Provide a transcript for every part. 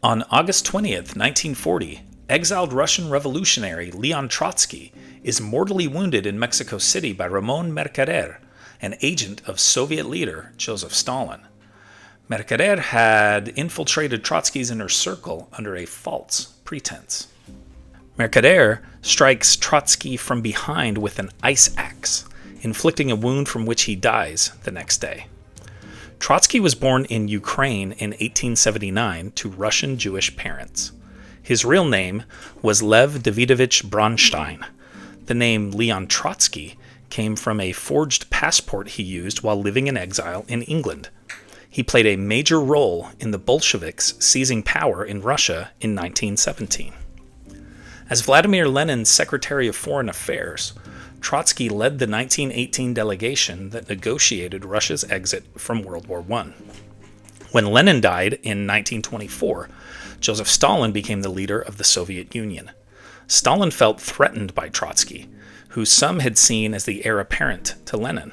On August 20th, 1940, exiled Russian revolutionary Leon Trotsky is mortally wounded in Mexico City by Ramón Mercader, an agent of Soviet leader Joseph Stalin. Mercader had infiltrated Trotsky's inner circle under a false pretense. Mercader strikes Trotsky from behind with an ice axe, inflicting a wound from which he dies the next day. Trotsky was born in Ukraine in 1879 to Russian Jewish parents. His real name was Lev Davidovich Bronstein. The name Leon Trotsky came from a forged passport he used while living in exile in England. He played a major role in the Bolsheviks seizing power in Russia in 1917. As Vladimir Lenin's Secretary of Foreign Affairs, Trotsky led the 1918 delegation that negotiated Russia's exit from World War I. When Lenin died in 1924, Joseph Stalin became the leader of the Soviet Union. Stalin felt threatened by Trotsky, who some had seen as the heir apparent to Lenin.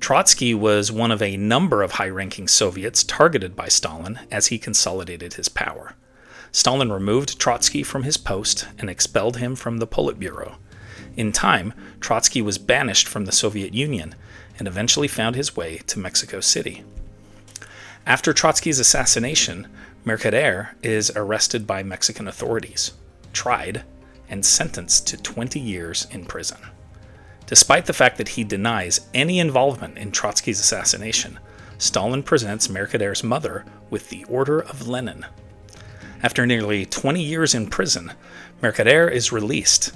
Trotsky was one of a number of high-ranking Soviets targeted by Stalin as he consolidated his power. Stalin removed Trotsky from his post and expelled him from the Politburo. In time, Trotsky was banished from the Soviet Union and eventually found his way to Mexico City. After Trotsky's assassination, Mercader is arrested by Mexican authorities, tried, and sentenced to 20 years in prison. Despite the fact that he denies any involvement in Trotsky's assassination, Stalin presents Mercader's mother with the Order of Lenin. After nearly 20 years in prison, Mercader is released.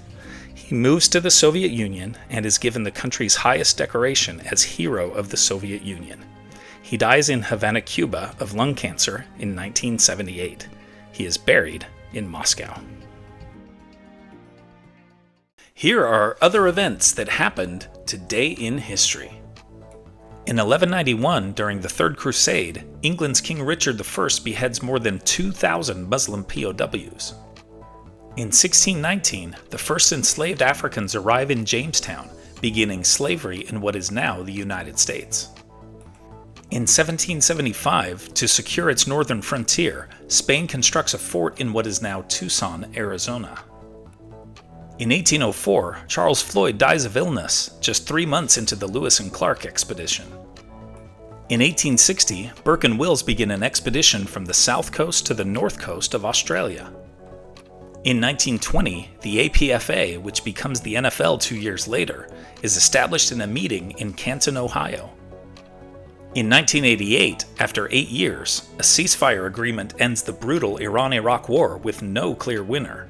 He moves to the Soviet Union and is given the country's highest decoration as Hero of the Soviet Union. He dies in Havana, Cuba, of lung cancer in 1978. He is buried in Moscow. Here are other events that happened today in history. In 1191, during the Third Crusade, England's King Richard I beheads more than 2,000 Muslim POWs. In 1619, the first enslaved Africans arrive in Jamestown, beginning slavery in what is now the United States. In 1775, to secure its northern frontier, Spain constructs a fort in what is now Tucson, Arizona. In 1804, Charles Floyd dies of illness, just 3 months into the Lewis and Clark expedition. In 1860, Burke and Wills begin an expedition from the south coast to the north coast of Australia. In 1920, the APFA, which becomes the NFL 2 years later, is established in a meeting in Canton, Ohio. In 1988, after 8 years, a ceasefire agreement ends the brutal Iran-Iraq War with no clear winner.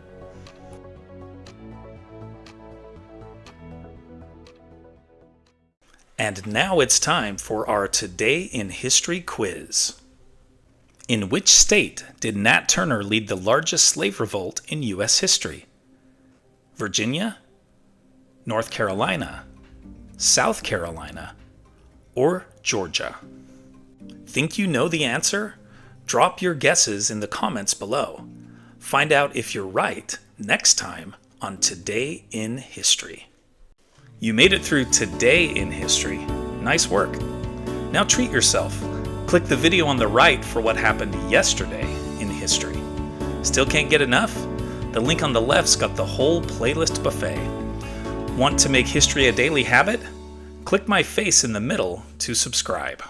And now it's time for our Today in History quiz. In which state did Nat Turner lead the largest slave revolt in U.S. history? Virginia, North Carolina, South Carolina, or Georgia? Think you know the answer? Drop your guesses in the comments below. Find out if you're right next time on Today in History. You made it through Today in History. Nice work. Now treat yourself. Click the video on the right for what happened yesterday in history. Still can't get enough? The link on the left's got the whole playlist buffet. Want to make history a daily habit? Click my face in the middle to subscribe.